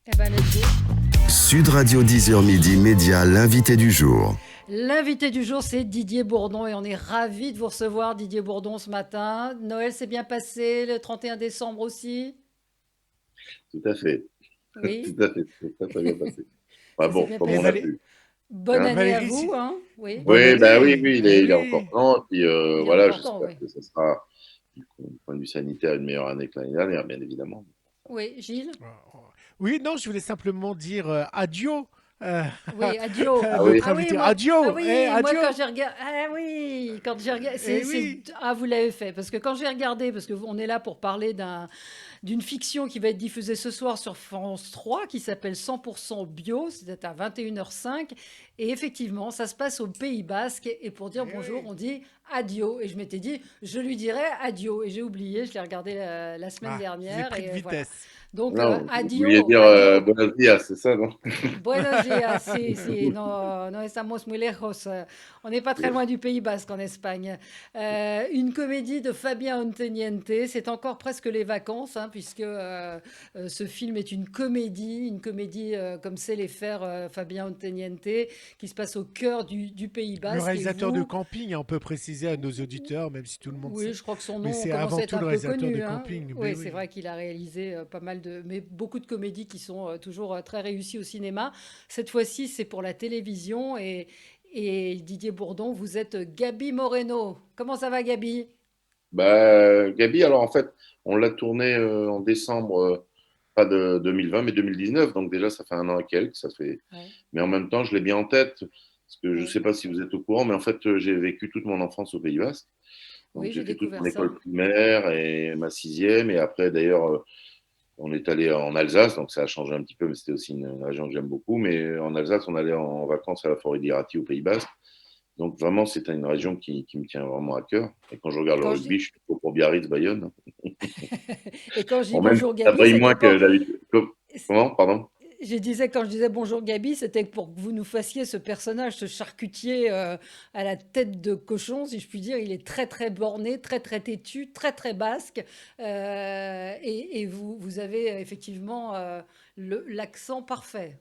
Eh ben, let's go. Sud Radio 10h midi, Média, l'invité du jour. L'invité du jour, c'est Didier Bourdon et on est ravis de vous recevoir, Didier Bourdon, ce matin. Noël s'est bien passé, le 31 décembre aussi. Tout à fait, tout Oui, à fait, c'est très très bien passé. Enfin ça s'est bon, bien comme Et on a passé. pu. Bonne Hein? année à Valérie, vous, hein? Oui, bonne Oui, bah oui, année. oui, Eh il est encore oui. temps. Puis il est voilà, encore temps, j'espère oui. que ce sera, du point de vue sanitaire, une meilleure année que l'année dernière, bien évidemment. Oui, Gilles? Oui, non, je voulais simplement dire adieu. Euh, Oui, Adio. Ah oui, notre Ah oui, invité. moi, ah Adieu, oui, moi adieu. quand j'ai regardé, ah oui, quand j'ai regardé, Eh oui. ah vous l'avez fait, parce que quand j'ai regardé, parce que on est là pour parler d'une fiction qui va être diffusée ce soir sur France 3, qui s'appelle 100% bio, c'est à 21h05, et effectivement, ça se passe au Pays Basque, et pour dire Eh bonjour, oui. on dit adio, et je m'étais dit, je lui dirai adio, et j'ai oublié, je l'ai regardé la semaine Ah, je vous ai dernière, pris de et voilà. vitesse. Donc, non, vous vouliez adio, dire adio. Buenos dias, c'est ça, non? Buenos días, sí, sí, no, no estamos muy lejos. On n'est pas très loin du Pays Basque en Espagne. Une comédie de Fabien Onteniente. C'est encore presque les vacances, hein, puisque ce film est une comédie comme sait les faire Fabien Onteniente, qui se passe au cœur du Pays Le Basque. Et réalisateur de vous, Camping, on peut préciser à nos auditeurs, même si tout le monde oui, sait. je crois que son Mais nom c'est commence avant à être tout un le peu réalisateur de connu, hein. Camping. Mais Oui, c'est oui. vrai qu'il a réalisé pas mal mais beaucoup de comédies qui sont toujours très réussies au cinéma. Cette fois-ci, c'est pour la télévision et Didier Bourdon, vous êtes Gabi Moreno. Comment ça va, Gabi? Bah, Gabi, alors en fait, on l'a tourné en décembre, pas de 2020, mais 2019, donc déjà ça fait un an et quelques, ça fait. Ouais, Mais en même temps, je l'ai bien en tête, parce que je ne ouais. sais pas si vous êtes au courant, mais en fait, j'ai vécu toute mon enfance au Pays Basque. Donc Oui, j'ai j'ai fait toute découvert mon ça. école primaire et ma sixième. Et après, d'ailleurs, on est allé en Alsace, donc ça a changé un petit peu, mais c'était aussi une région que j'aime beaucoup. Mais en Alsace, on allait en vacances à la forêt d'Irati au Pays Basque. Donc vraiment, c'est une région qui me tient vraiment à cœur. Et quand je regarde le Quand je rugby, dis, je suis plutôt pour Biarritz, Bayonne. et quand je dis Bon, même si bonjour, ça Gabi, brille c'était moins pas. que d'habitude. Comment? Pardon? Quand je disais bonjour Gabi, c'était pour que vous nous fassiez ce personnage, ce charcutier à la tête de cochon, si je puis dire. Il est très très borné, très très têtu, très très basque. Et vous avez effectivement l'accent parfait.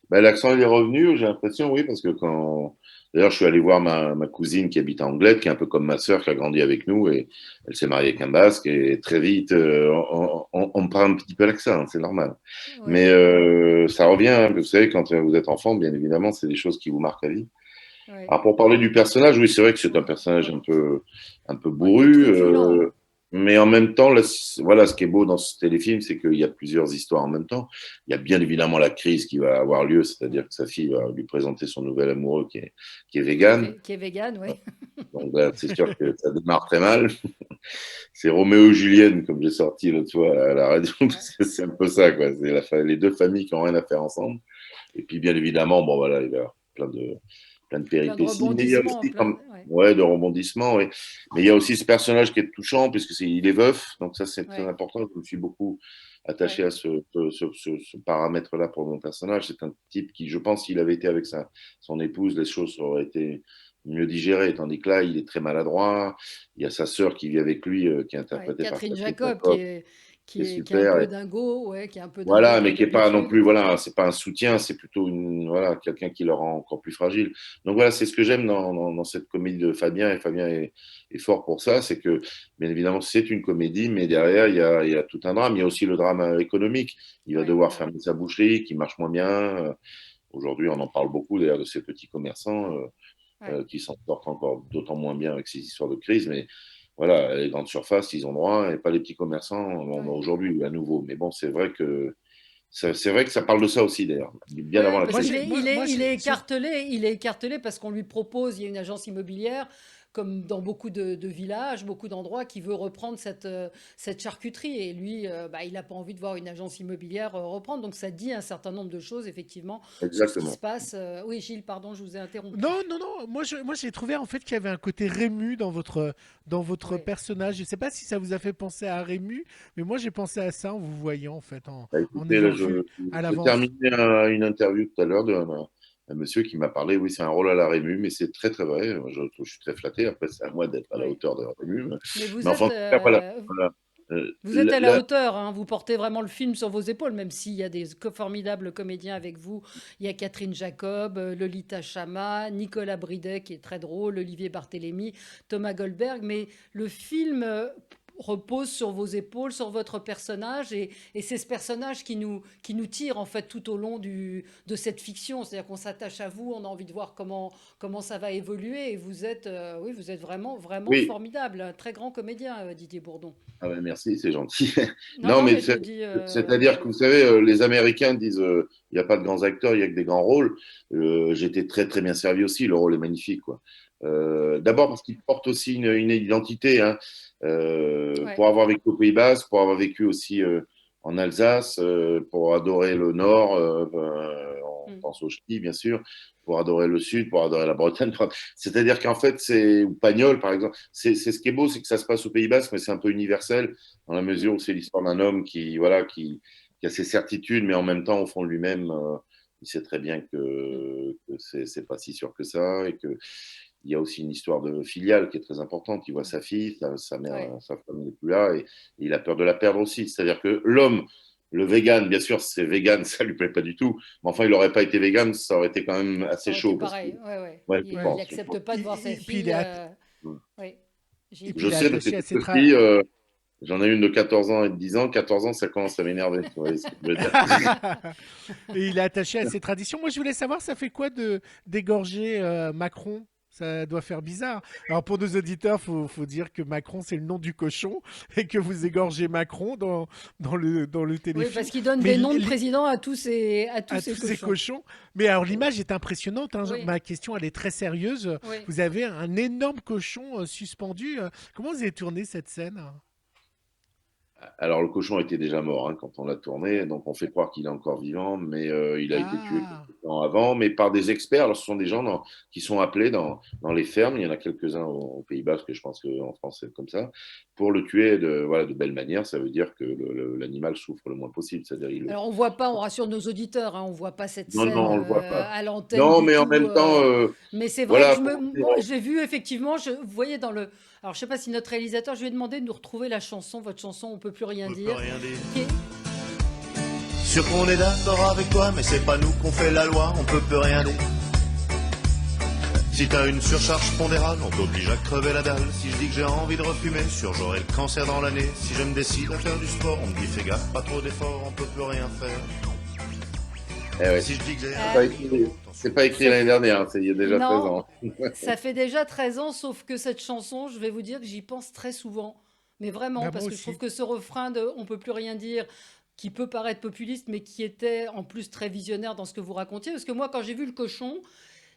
Ben, l'accent, il est revenu, j'ai l'impression, oui, parce que quand. D'ailleurs, je suis allé voir ma cousine qui habite à Anglette, qui est un peu comme ma sœur, qui a grandi avec nous, et elle s'est mariée avec un Basque, et très vite, on me parle un petit peu l'accent, hein, c'est normal. Mais Oui, ça revient, hein, vous savez, quand vous êtes enfant, bien évidemment, c'est des choses qui vous marquent à vie. oui. Alors, pour parler du personnage, oui, c'est vrai que c'est un personnage un peu Bon, il est bourru, truculent. mais en même temps, là, voilà, ce qui est beau dans ce téléfilm, c'est qu'il y a plusieurs histoires en même temps. Il y a bien évidemment la crise qui va avoir lieu, c'est-à-dire que sa fille va lui présenter son nouvel amoureux qui est vegan. Qui est vegan, oui. Donc là, c'est sûr que ça démarre très mal. C'est Roméo et Julienne, comme j'ai sorti l'autre fois à la radio, Ouais, parce que c'est un peu ça, quoi. C'est les deux familles qui n'ont rien à faire ensemble. Et puis, bien évidemment, bon, voilà, il va y avoir plein de plein de péripéties. Mais il y a rebondissements, aussi, plein. Ouais, ouais, de rebondissements, ouais. Mais il y a aussi ce personnage qui est touchant, puisque il est veuf. Donc, ça, c'est très ouais, important. Je me suis beaucoup attaché ouais. à ce paramètre-là pour mon personnage. C'est un type qui, je pense, s'il avait été avec son épouse, les choses auraient été mieux digérées. Tandis que là, il est très maladroit. Il y a sa sœur qui vit avec lui, qui est Ouais. interprétée par Catherine Catherine Jacob, Jacob, qui est qui est un super. peu dingo, ouais, qui est un peu dingo Voilà, mais comme qui est pas non d'habitude. plus, voilà, c'est pas un soutien, c'est plutôt voilà, quelqu'un qui le rend encore plus fragile. Donc voilà, c'est ce que j'aime dans cette comédie de Fabien, et Fabien est fort pour ça, c'est que, bien évidemment, c'est une comédie, mais derrière, il y a tout un drame. Il y a aussi le drame économique. Il va Ouais, devoir ouais, fermer sa boucherie, qui marche moins bien. Aujourd'hui, on en parle beaucoup, d'ailleurs, de ces petits commerçants ouais, qui s'en sortent encore d'autant moins bien avec ces histoires de crise, mais voilà, les grandes surfaces, ils ont droit, et pas les petits commerçants, bon, ouais. aujourd'hui, à nouveau. Mais bon, c'est vrai que ça parle de ça aussi, d'ailleurs, bien avant Ouais, la parce Moi, qu'il crise. j'ai, moi, moi, il est écartelé parce qu'on lui propose, il y a une agence immobilière, comme dans beaucoup de villages, beaucoup d'endroits, qui veut reprendre cette charcuterie. Et lui, bah, il n'a pas envie de voir une agence immobilière reprendre. Donc ça dit un certain nombre de choses, effectivement, sur ce qui se Exactement. passe. Oui, Gilles, pardon, je vous ai Non, interrompu. non, non. Moi, j'ai trouvé en fait qu'il y avait un côté Rému dans votre Oui. personnage. Je sais pas si ça vous a fait penser à Rému, mais moi, j'ai pensé à ça en vous voyant en fait, Bah, en écoutez, là, ayant vu à j'ai l'avance. terminé une interview tout à l'heure d'un monsieur qui m'a parlé, oui, c'est un rôle à la Rému, mais c'est très, très vrai. Je suis très flatté. Après, c'est à moi d'être à la Oui. hauteur de la Rému. Mais Mais vous enfin, en êtes, tout cas, voilà. Voilà. Vous êtes à la hauteur, hein, vous portez vraiment le film sur vos épaules, même s'il y a des formidables comédiens avec vous. Il y a Catherine Jacob, Lolita Chama, Nicolas Bridet qui est très drôle, Olivier Barthélémy, Thomas Goldberg, mais le film repose sur vos épaules, sur votre personnage, et c'est ce personnage qui nous tire en fait tout au long de cette fiction. C'est-à-dire qu'on s'attache à vous, on a envie de voir comment ça va évoluer, et oui, vous êtes vraiment, vraiment Oui, formidable, un très grand comédien, Didier Bourdon. ah ben merci, c'est gentil. Non, Non, non, mais mais je le dis. c'est-à-dire que vous savez, les Américains disent il n'y a pas de grands acteurs, il n'y a que des grands rôles. J'ai été très très bien servi aussi, le rôle est magnifique, quoi. D'abord parce qu'il porte aussi une identité, hein. Ouais. Pour avoir vécu au Pays Basque, pour avoir vécu aussi en Alsace, pour adorer le Nord, on Mm. pense au ski bien sûr, pour adorer le Sud, pour adorer la Bretagne. Enfin, c'est-à-dire qu'en fait, ou Pagnol par exemple, c'est ce qui est beau, c'est que ça se passe au Pays Basque, mais c'est un peu universel dans la mesure Mm. où c'est l'histoire d'un homme voilà, qui a ses certitudes, mais en même temps, au fond de lui-même, il sait très bien Mm. que c'est pas si sûr que ça et que il y a aussi une histoire de filiale qui est très importante. Il voit Mm. sa fille, sa mère, Ouais. sa femme n'est plus là et il a peur de la perdre aussi. C'est-à-dire que l'homme, le vegan, bien sûr, c'est vegan, ça lui plaît pas du tout. Mais enfin, il n'aurait pas été vegan, ça aurait été quand même Ça assez aurait été chaud parce que, pareil. Ouais, ouais. ouais, je Il Ouais. pense. accepte pas de voir sa Et puis fille. Mm. Oui. et puis Je Gilles. il est sais, parce que attaché à toute ses petite, j'en ai une de 14 ans et de 10 ans. 14 ans, ça commence à m'énerver. Vous voyez ce que je veux dire? et il est attaché à ses traditions. Moi, je voulais savoir, ça fait quoi de d'égorger Macron? Ça doit faire bizarre. Alors pour nos auditeurs, faut dire que Macron c'est le nom du cochon et que vous égorgez Macron dans le Oui, téléfilm. parce qu'il donne Mais des noms de présidents à tous à ces tous ces cochons. cochons. Mais alors l'image est impressionnante, hein. Oui, Ma question elle est très sérieuse. oui. Vous avez un énorme cochon suspendu. Comment vous avez tourné cette scène? Alors, le cochon était déjà mort hein, quand on l'a tourné, donc on fait croire qu'il est encore vivant, mais il a été tué Ah, quelque temps avant, mais par des experts. Alors, ce sont des gens qui sont appelés dans les fermes, il y en a quelques-uns au Pays Basque, que je pense qu'en France c'est comme ça, pour le tuer voilà, de belle manière. Ça veut dire que l'animal souffre le moins possible, c'est-à-dire Alors on voit pas, on rassure nos auditeurs, hein, on voit pas cette non, non, scène on le voit pas. à l'antenne Non, du mais en tout. même temps, Mais c'est vrai que voilà, moi, j'ai vu effectivement, vous voyez dans le. Alors je sais pas si notre réalisateur, je lui ai demandé de nous retrouver la chanson, votre chanson, on peut plus rien On peut dire, rien dire. qui est. Sûr qu'on est d'accord avec toi, mais c'est pas nous qu'on fait la loi, on peut plus rien dire. Si t'as une surcharge pondérale, on t'oblige à crever la dalle. Si je dis que j'ai envie de refumer, sûr j'aurai le cancer dans l'année. Si je me décide à faire du sport, on me dit fais gaffe, pas trop d'efforts, on peut plus rien faire. eh ouais. Si je dis que j'ai C'est un pas Euh, écrit, c'est pas écrit ça l'année fait- dernière, hein, c'est il y a déjà 13 Non, ans. ça fait déjà 13 ans, sauf que cette chanson, je vais vous dire que j'y pense très souvent. Mais vraiment, bah moi parce que je trouve aussi. que ce refrain de On peut plus rien dire, qui peut paraître populiste, mais qui était en plus très visionnaire dans ce que vous racontiez. Parce que moi, quand j'ai vu le cochon,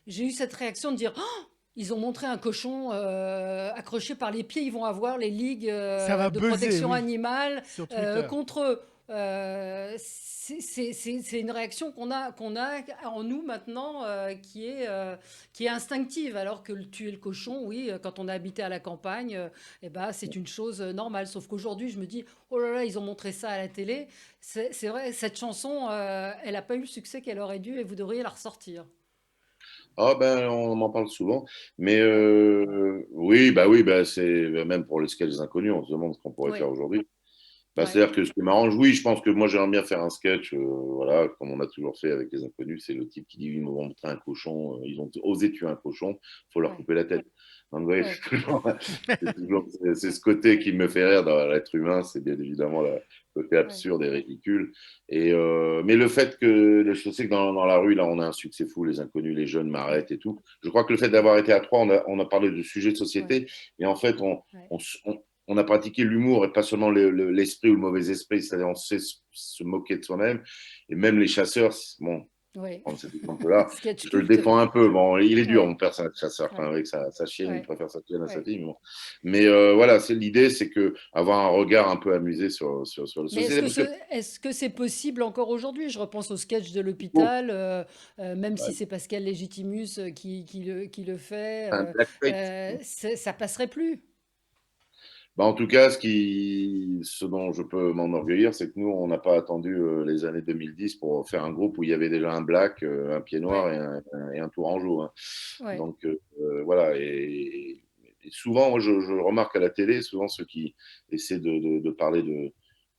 j'ai eu cette réaction de dire oh, ils ont montré un cochon accroché par les pieds, ils vont avoir les ligues Ça va de buzzer, protection oui, animale sur Twitter. contre eux. C'est une réaction qu'on a en nous maintenant qui est instinctive, alors que tuer le cochon, oui, quand on a habité à la campagne, eh ben, c'est une chose normale. Sauf qu'aujourd'hui, je me dis, oh là là, ils ont montré ça à la télé. C'est vrai, cette chanson, elle n'a pas eu le succès qu'elle aurait dû et vous devriez la ressortir. Ah ben, on m'en parle souvent, mais Ouais. oui, bah, c'est même pour les sketchs inconnus, on se demande ce qu'on pourrait faire Oui, aujourd'hui. Bah, ouais, c'est-à-dire que ce qui m'arrange, oui, je pense que moi j'aimerais bien faire un sketch, voilà, comme on a toujours fait avec les inconnus, c'est le type qui dit ils m'ont montré un cochon, ils ont osé tuer un cochon, faut leur ouais, couper la tête. Donc, vous voyez, ouais, c'est ce côté qui me fait rire dans l'être humain, c'est bien évidemment le côté ouais. absurde et ridicule. Mais le fait que, je sais que dans la rue, là, on a un succès fou, les inconnus, les jeunes Ouais, m'arrêtent et tout. Je crois que le fait d'avoir été à trois, on a parlé de sujets de ouais, société, et en fait, ouais, on, on a pratiqué l'humour et pas seulement l'esprit ou le mauvais esprit, c'est-à-dire on sait se moquer de soi-même. Et même les chasseurs, bon, ouais. prendre cet exemple-là, Sketch je le culte. défends un peu. Bon, il est dur, Ouais, mon père, c'est un chasseur, enfin, ouais, avec sa chienne, il ouais, préfère sa chienne à sa ouais. fille. Mais voilà, l'idée, c'est que avoir un regard un peu amusé sur la Mais société. Parce que, est-ce que c'est possible encore aujourd'hui? Je repense au sketch de bon, l'hôpital, même si bah, c'est Pascal Légitimus qui le fait, un blackface. ça passerait plus. Bah, en tout cas, ce dont je peux m'enorgueillir, c'est que nous, on n'a pas attendu les années 2010 pour faire un groupe où il y avait déjà un black, un pied noir Ouais, et un tourangeau, hein. ouais, Donc voilà, et souvent, moi, je remarque à la télé, souvent ceux qui essaient de parler de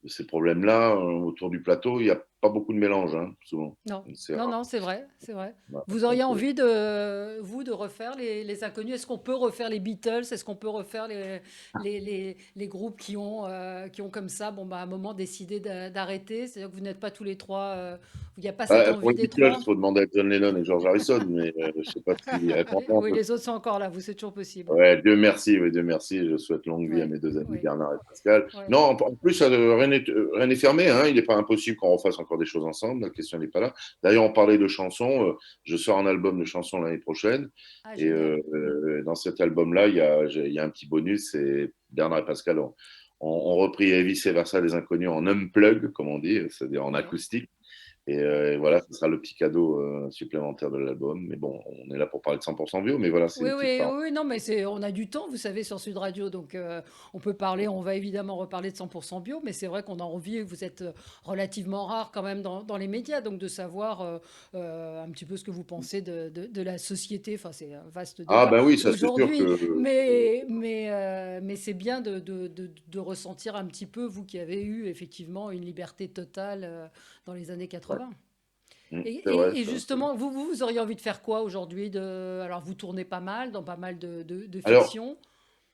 ces problèmes-là autour du plateau, il n'y a pas beaucoup de mélange, hein, souvent. Non, C'est non, rare. non, c'est vrai, c'est vrai. Voilà. Vous Donc, auriez envie de, vous, de refaire les inconnus? Est-ce qu'on peut refaire les Beatles? Est-ce qu'on peut refaire les groupes qui ont comme ça, bon, bah, à un moment décidé d'arrêter? C'est-à-dire que vous n'êtes pas tous les trois, il n'y a pas cette pour envie les des Beatles, trois? il faut demander à John Lennon et George Harrison, mais je ne sais pas s'ils répondront. Oui, les autres sont encore là, vous, c'est toujours possible. Ouais, Dieu merci, oui, Dieu merci. Je souhaite longue vie à Oui, mes deux amis oui, Bernard et Pascal. oui. Non, en plus, rien n'est fermé, hein. Il n'est pas impossible qu'on refasse encore des choses ensemble. La question n'est pas là. D'ailleurs, on parlait de chansons. Je sors un album de chansons l'année prochaine. Ah, Et génial. dans cet album-là, il y a un petit bonus. C'est Bernard et Pascal ont repris et vice versa les inconnus en unplug, comme on dit, c'est-à-dire en Oui. acoustique. Et voilà, ce sera le petit cadeau supplémentaire de l'album. Mais bon, on est là pour parler de 100% bio, mais voilà, c'est Oui, une petite oui, part. oui, non, mais c'est, on a du temps, vous savez, sur Sud Radio, donc on peut parler, on va évidemment reparler de 100% bio, mais c'est vrai qu'on a envie, vous êtes relativement rare quand même dans les médias, donc de savoir un petit peu ce que vous pensez de la société, enfin c'est un vaste Ah débat ben oui, ça c'est sûr aujourd'hui, que mais c'est bien de ressentir un petit peu, vous qui avez eu effectivement une liberté totale dans les années ouais, 80. c'est vrai. Et justement, vous auriez envie de faire quoi aujourd'hui alors, vous tournez pas mal, dans pas mal de Alors, fiction.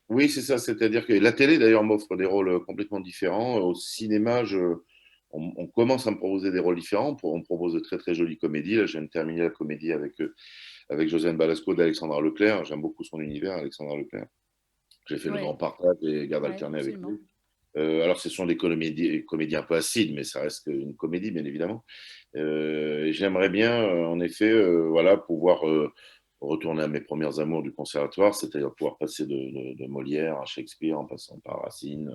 oui, c'est ça, c'est-à-dire que la télé d'ailleurs m'offre des rôles complètement différents. Au cinéma, on commence à me proposer des rôles différents. On me propose de très très jolies comédies. Là, je viens de terminer la comédie avec Josiane Balasco d'Alexandra Leclerc. J'aime beaucoup son univers, Alexandra Leclerc. J'ai fait Le Grand Oui, Partage et Garde ouais, alternée avec absolument. lui. Alors, ce sont des comédies un peu acides, mais ça reste une comédie, bien évidemment. Et j'aimerais bien, en effet, voilà, pouvoir retourner à mes premières amours du conservatoire, c'est-à-dire pouvoir passer de Molière à Shakespeare en passant par Racine.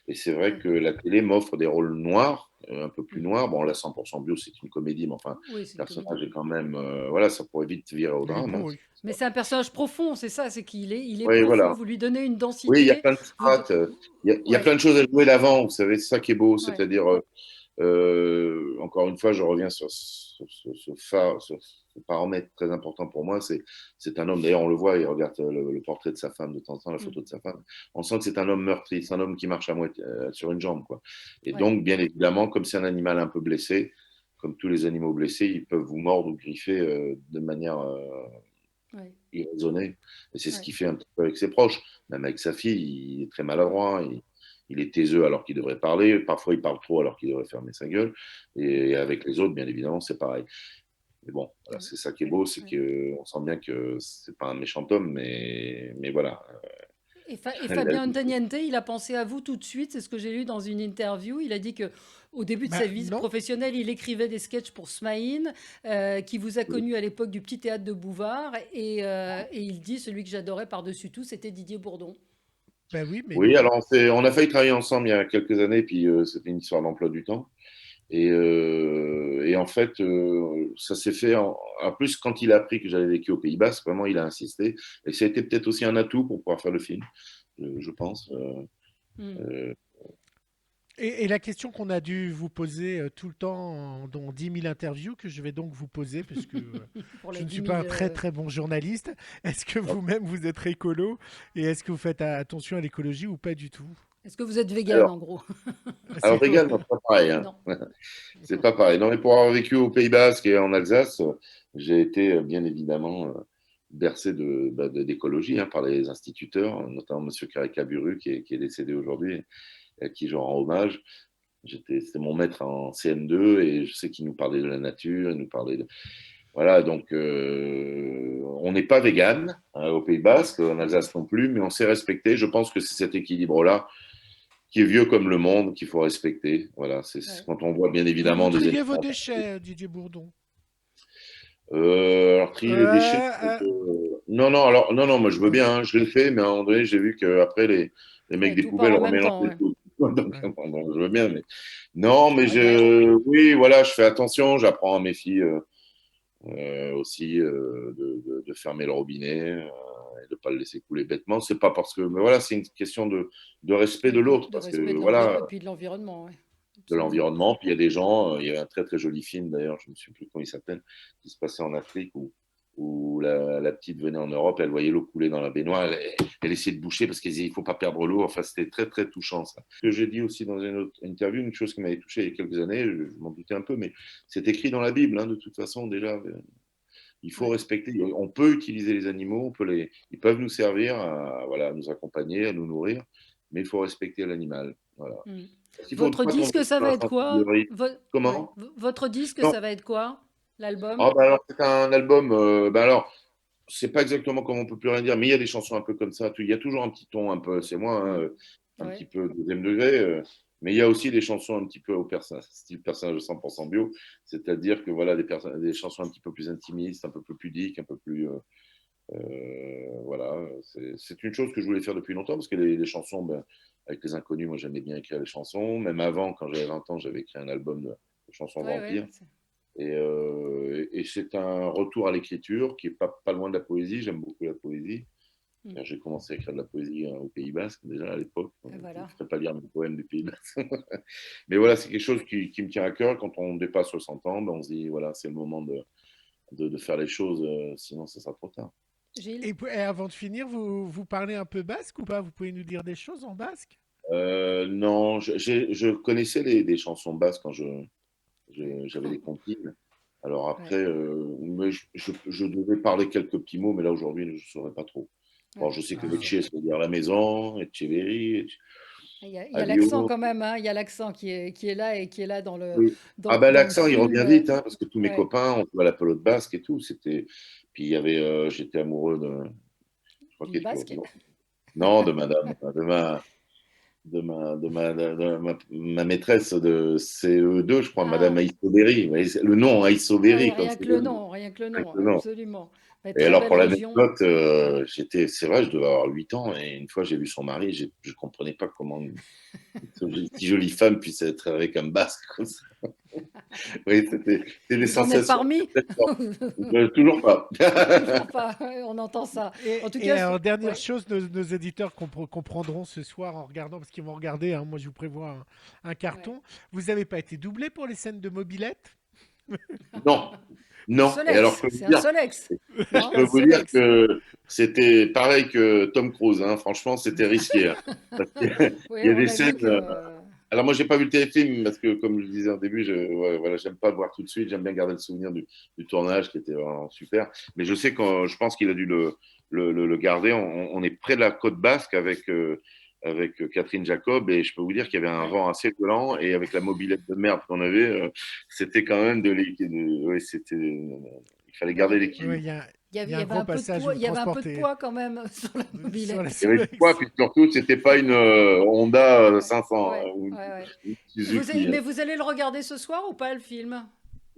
Et c'est vrai Oui. que la télé m'offre des rôles noirs, un peu plus Mhm. noirs. Bon, là, 100% bio, c'est une comédie, mais enfin, Oui, le c'est une comédie. personnage est quand même. Voilà, ça pourrait vite virer au Il est drame, hein. beau, oui. Mais c'est un personnage profond, c'est ça, c'est il est Oui, profond. voilà. Vous lui donnez une Oui, il y a densité. plein de Vous, strates. Il y a ouais, plein de choses à jouer d'avant, vous savez, c'est ça qui est beau. ouais, C'est-à-dire, encore une fois, je reviens sur ce paramètre très important pour moi. C'est un homme, d'ailleurs, on le voit, il regarde le portrait de sa femme de temps en temps, la photo de mhm, sa femme. On sent que c'est un homme meurtri, c'est un homme qui marche à moitié, sur une jambe, quoi. Et ouais, donc, bien évidemment, comme c'est un animal un peu blessé, comme tous les animaux blessés, ils peuvent vous mordre ou griffer de manière ouais, irraisonné. Et c'est ce ouais, qu'il fait un petit peu avec ses proches. Même avec sa fille, il est très maladroit. Il est taiseux alors qu'il devrait parler. Parfois, il parle trop alors qu'il devrait fermer sa gueule. Et avec les autres, bien évidemment, c'est pareil. Mais bon, voilà, ouais, c'est ça qui est beau, c'est ouais. qu'on sent bien que c'est pas un méchant homme, mais voilà. Et Fabien Antoniente, il a pensé à vous tout de suite, c'est ce que j'ai lu dans une interview. Il a dit que au début de sa Bah, vie non. professionnelle, il écrivait des sketchs pour Smaïn, qui vous a connu à l'époque du Petit Théâtre de Bouvard. Et il dit, celui que j'adorais par-dessus tout, c'était Didier Bourdon. Bah oui, mais Oui, non. alors on a failli travailler ensemble il y a quelques années, puis c'était une histoire d'emploi du temps. Et en fait, ça s'est fait en plus quand il a appris que j'avais vécu au Pays Basque, vraiment il a insisté. Et ça a été peut-être aussi un atout pour pouvoir faire le film, je pense. Hmm. Euh, Et la question qu'on a dû vous poser tout le temps dans 10 000 interviews, que je vais donc vous poser, parce que Pour je les ne suis 10 pas 000. un très très bon journaliste, est-ce que vous-même vous êtes écolo et est-ce que vous faites attention à l'écologie ou pas du tout? Est-ce que vous êtes vegan, alors, en gros? alors vegan, non, c'est pas pareil, hein. Non. C'est pas pareil. Non, mais pour avoir vécu au Pays Basque et en Alsace, j'ai été bien évidemment bercé d'écologie par les instituteurs, notamment M. Carré-Caburu qui est décédé aujourd'hui, et à qui je rends hommage. C'était mon maître en CM2 et je sais qu'il nous parlait de la nature, il nous parlait de... Voilà, donc on n'est pas vegan au Pays Basque, en Alsace non plus, mais on s'est respecté. Je pense que c'est cet équilibre-là qui est vieux comme le monde qu'il faut respecter. Voilà, c'est Ouais. quand on voit bien Vous évidemment des triez vos éléments. déchets, Didier Bourdon. Alors trier les déchets. Non, non, alors non, non, moi je veux bien, hein, je l'ai fait, mais à un moment donné, j'ai vu que après les mecs Ouais, des tout part poubelles en même remélangeaient temps, ouais. tout. Donc, Ouais. bon, je veux bien, mais non, mais Ouais, bah, oui, voilà, je fais attention, j'apprends à mes filles aussi de fermer le robinet et de pas le laisser couler bêtement. C'est pas parce que, mais voilà, c'est une question de respect de l'autre, de parce que respect voilà, et puis de l'environnement, ouais. de Absolument. l'environnement. Puis il y a des gens, il y a un très très joli film d'ailleurs, je ne me souviens plus comment il s'appelle, qui se passait en Afrique où la petite venait en Europe, elle voyait l'eau couler dans la baignoire, elle essayait de boucher parce qu'elle disait il ne faut pas perdre l'eau. Enfin, c'était très, très touchant ça. Ce que j'ai dit aussi dans une autre interview, une chose qui m'avait touché il y a quelques années, je m'en doutais un peu, mais c'est écrit dans la Bible, hein, de toute façon, déjà. Il faut respecter, on peut utiliser les animaux, ils peuvent nous servir à nous accompagner, à nous nourrir, mais il faut respecter l'animal. Voilà. Mm. Il faut Votre pas tomber disque, ça dans va la être quoi? sensiblerie. Ouais. Comment? Votre disque, Non. ça va être quoi? L'album? Ah, bah alors, c'est un album. Alors, c'est pas exactement comme on peut plus rien dire, mais il y a des chansons un peu comme ça. Il y a toujours un petit ton un peu, c'est moi, hein, un petit Ouais. peu deuxième degré. Mais il y a aussi des chansons un petit peu style personnage de 100% bio, c'est-à-dire que voilà, des chansons un petit peu plus intimistes, un peu plus pudiques, un peu plus. Voilà, c'est une chose que je voulais faire depuis longtemps parce que les chansons, ben, avec les inconnus, moi j'aimais bien écrire les chansons. Même avant, quand j'avais 20 ans, j'avais écrit un album de chansons Ouais, ouais. vampires. Et c'est un retour à l'écriture qui est pas loin de la poésie. J'aime beaucoup la poésie. Mm. J'ai commencé à écrire de la poésie au Pays Basque déjà à l'époque. Et Je ne voilà. ferais pas lire mes poèmes du Pays Basque. Mais voilà, c'est quelque chose qui me tient à cœur. Quand on dépasse 60 ans, ben, on se dit, voilà, c'est le moment de faire les choses, sinon ça sera trop tard. Gilles? Et avant de finir, vous parlez un peu basque ou pas? Vous pouvez nous dire des choses en basque? Non, je connaissais des chansons basques quand Ouais. j'avais des comptines. Alors Ouais. après, mais je devais parler quelques petits mots, mais là aujourd'hui, je ne saurais pas trop. Bon, Ouais. je sais que Ah, Lecce, ça veut dire la maison, Etcheverry, Il y a l'accent Alio. quand même, hein. Il y a l'accent qui est là et qui est là dans le, Oui. Ah dans, ben dans le l'accent, il film. revient vite, hein, parce que tous mes Ouais. copains, on jouait à la pelote basque et tout. Puis il y avait, j'étais amoureux je crois D'une qu'elle est toujours basque. vivante. Non, de madame, ma maîtresse de CE2, je crois, Madame Ah, Aïssaudéry. Vous voyez, le nom, ah oui, Aïssaudéry, comme rien c'est que le nom, rien que le avec nom, le nom. absolument. Mais Et très alors, belle pour région. l'anecdote, c'est vrai, je devais avoir 8 ans, et une fois, j'ai vu son mari, je ne comprenais pas comment une si jolie femme puisse être avec un basque comme ça. Oui, c'était des Vous en êtes sensations parmi? très fortes. Toujours pas. Toujours pas, ouais, on entend ça. En tout Et cas, alors, dernière ouais, chose, nos éditeurs comprendront ce soir en regardant, parce qu'ils vont regarder, hein, moi je vous prévois un ouais. carton. Vous n'avez pas été doublé pour les scènes de mobilette? Non, non. Et alors, Solex, c'est un Solex, je non? peux Un vous dire Solex. que c'était pareil que Tom Cruise, hein. Franchement, c'était risqué, hein. Parce que Oui, il y a on des a vu scènes. que. Alors moi, j'ai pas vu le téléfilm parce que, comme je le disais au début, ouais, voilà, j'aime pas le voir tout de suite. J'aime bien garder le souvenir du tournage qui était vraiment super. Mais je sais que je pense qu'il a dû le garder. On est près de la côte basque avec Catherine Jacob et je peux vous dire qu'il y avait un Ouais. vent assez violent et avec la mobilette de merde qu'on avait, c'était quand même ouais, il fallait Ouais, garder l'équilibre. Oui, il il y y a un avait gros un peu de passage où poids, vous il y avait un peu de transportez poids quand même sur la sur la mobilette. Il y avait du poids, Solex. puis surtout, c'était pas une Honda Ouais, 500 ouais, ou ouais, ouais. une Suzuki, hein. Mais vous allez le regarder ce soir ou pas, le film?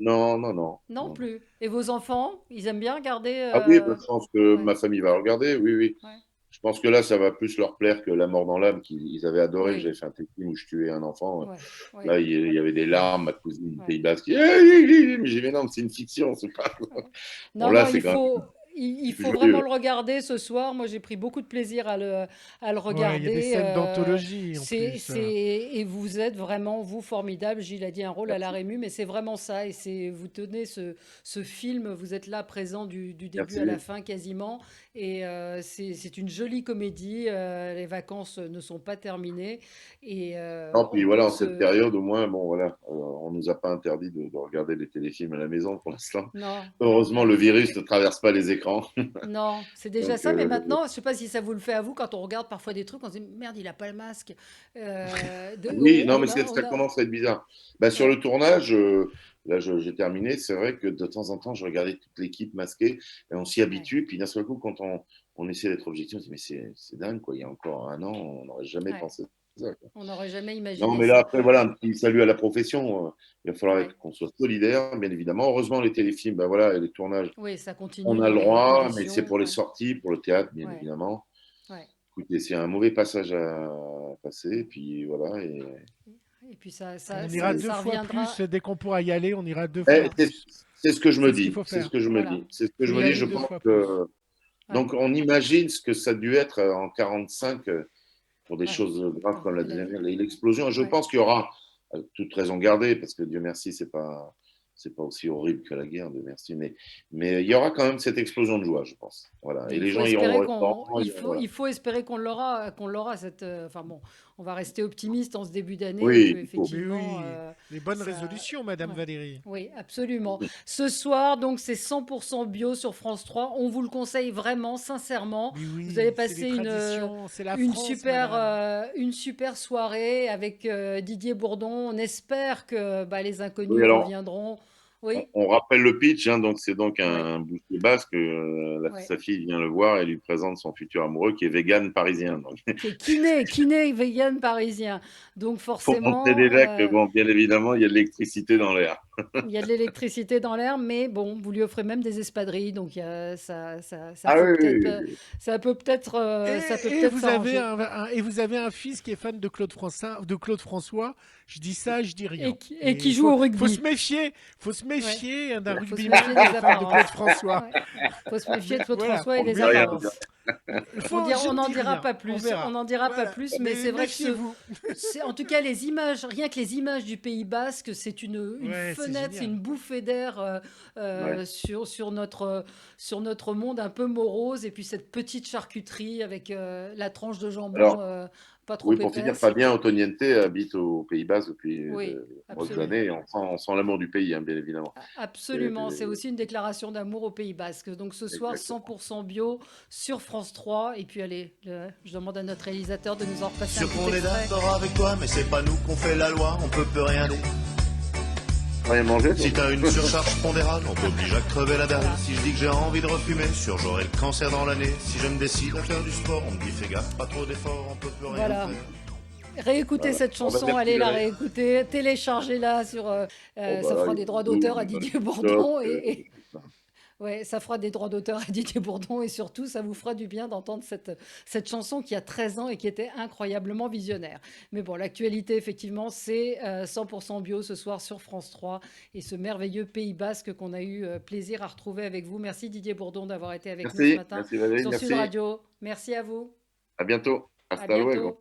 Non, non, non, Non non. plus. Et vos enfants, ils aiment bien regarder Ah oui, bah, je pense que Ouais, ma famille va regarder, oui, oui. ouais, Je pense que là, ça va plus leur plaire que La mort dans l'âme, qu'ils ils avaient adoré. oui, J'avais fait un téléfilm où je tuais un enfant. ouais, ouais, Là, il y avait des larmes, ma cousine du ouais. Pays Basque. Mais j'ai dit, mais non, mais c'est une fiction, c'est pas. Ouais. Bon, Non, là, non, c'est quand même il plus faut vraiment joyeux. le regarder ce soir. Moi, j'ai pris beaucoup de plaisir à le Ouais, il y a des regarder. scènes d'anthologie en plus. Et vous êtes vraiment, vous, formidable. Gilles a dit un rôle à la Merci, Rému, mais c'est vraiment ça. Et vous tenez ce film, vous êtes là présent du début à la merci. fin quasiment. Et c'est une jolie comédie. Les vacances ne sont pas terminées. Et Non, puis on voilà, peut en cette se... période, au moins, bon, voilà, on nous a pas interdit de regarder des téléfilms à la maison pour l'instant. Non, non, Heureusement, le virus ne traverse pas les écrans. non, c'est déjà Donc, ça, mais maintenant, je ne sais pas si ça vous le fait à vous, quand on regarde parfois des trucs, on se dit merde, il a pas le masque. oui, non, mais ça On a, commence à être bizarre. Bah, sur le ouais, tournage, là, j'ai terminé. C'est vrai que de temps en temps, je regardais toute l'équipe masquée et on s'y ouais, habitue. Puis d'un seul coup, quand on essaie d'être objectif, on se dit, mais c'est dingue, quoi. Il y a encore un an, on n'aurait jamais ouais. pensé ça, quoi. On n'aurait jamais Non, imaginé mais là, ça. après, voilà, un petit salut à la profession. Il va falloir Ouais. qu'on soit solidaire, bien évidemment. Heureusement, les téléfilms, ben voilà, et les tournages, Oui, ça on continue a dans le les droit, mais c'est conditions. pour les Ouais, sorties, pour le théâtre, bien ouais, évidemment. ouais. Écoutez, c'est un mauvais passage à passer, et puis voilà. Et puis ça, On ça, ira ça, deux ça fois reviendra. plus dès qu'on pourra y aller. On ira deux fois Eh, Voilà, plus. c'est ce que je me C'est ce qu'il dis. faut C'est ce faire. que je me voilà. dis. C'est ce que je Faut y me dis. aller Je deux pense fois plus. que. Ouais, Donc, on imagine ce que ça a dû être en 45 pour des ouais. choses graves Non, comme la vie. l'explosion. Je Ouais, pense qu'il y aura toute raison gardée, parce que Dieu merci, c'est pas. c'est pas aussi horrible que la guerre, de merci, mais il y aura quand même cette explosion de joie, je pense. Voilà. Et Il les faut gens iront au espérer restaurant. Voilà. il faut espérer qu'on l'aura cette, enfin bon, on va rester optimiste en ce début d'année et que Oui, il faut. Mais effectivement oui, les bonnes ça, résolutions, Madame ouais. Valérie. Oui, absolument. Ce soir, donc, c'est 100% bio sur France 3. On vous le conseille vraiment, sincèrement. Mais Vous allez oui, c'est les passer traditions, c'est la France, Madame. une super soirée avec Didier Bourdon. On espère que bah, les Oui, inconnus alors, reviendront. on, Oui, on rappelle le pitch, hein, donc c'est donc oui, un boucher basque, oui. sa fille vient le voir et lui présente son futur amoureux qui est vegan parisien. Donc, Qui est kiné, vegan parisien. Donc, faut montrer forcément, déjà que, bon, bien évidemment, il y a de l'électricité dans l'air. il y a de l'électricité dans l'air, mais bon, vous lui offrez même des espadrilles, donc ça Ah peut oui, peut-être, oui, oui. ça peut Et peut-être vous avez s'arranger. et vous avez un fils qui est fan de Claude François. Je dis ça, je dis rien. Et Et qui joue au rugby. faut se Ouais. méfier hein, d'un Faut se méfier rugbyman des qui est fan de Claude apparences. François. Ouais. Faut se méfier de Claude Voilà. François et On ne des dit rien. apparences. Je On ne n'en dis dira rien. pas On plus. On verra. n'en dira pas Voilà. plus, mais Mais c'est vrai que méfiez-vous. c'est en tout cas les images, rien que les images du Pays Basque, c'est une Ouais, c'est fenêtre, c'est génial. une bouffée d'air Ouais. sur notre monde un peu morose, et puis cette petite charcuterie avec la tranche de jambon Alors, pas trop oui, pour finir, épaisse. Fabien Otoniente habite au Pays Bas depuis Oui, de nombreuses absolument. années et on sent l'amour du pays, hein, bien évidemment. Absolument, c'est Et- aussi une déclaration d'amour au Pays Basque. Donc ce soir, exactement. 100% bio sur France 3. Et puis allez, je demande à notre réalisateur de nous en repasser un Sûr qu'on petit est extrait. d'accord avec toi, mais c'est pas nous qu'on fait la loi, on peut plus rien dire. Rien manger, Si toi? t'as une surcharge pondérale, on t'oblige à crever la dalle. Si je dis que j'ai envie de refumer, sûr j'aurai le cancer dans l'année. Si je me décide à faire du sport, on me dit fais gaffe, pas trop d'efforts, on peut plus rien Voilà. faire. Réécoutez Voilà. cette Bon, ben, chanson, merci allez la Valérie. réécouter, téléchargez-la sur. Bon, bah Ça là, fera il y a des droits YouTube, d'auteur à il y a Didier TikTok, Bourdon tout ça. ouais, ça fera des droits d'auteur à Didier Bourdon, et surtout, ça vous fera du bien d'entendre cette chanson qui a 13 ans et qui était incroyablement visionnaire. Mais bon, l'actualité, effectivement, c'est 100% bio ce soir sur France 3 et ce merveilleux Pays Basque qu'on a eu plaisir à retrouver avec vous. Merci Didier Bourdon d'avoir été avec nous ce Merci, matin merci Valérie, sur Sud merci. Radio. Merci à vous. À bientôt. À Hasta luego. bientôt.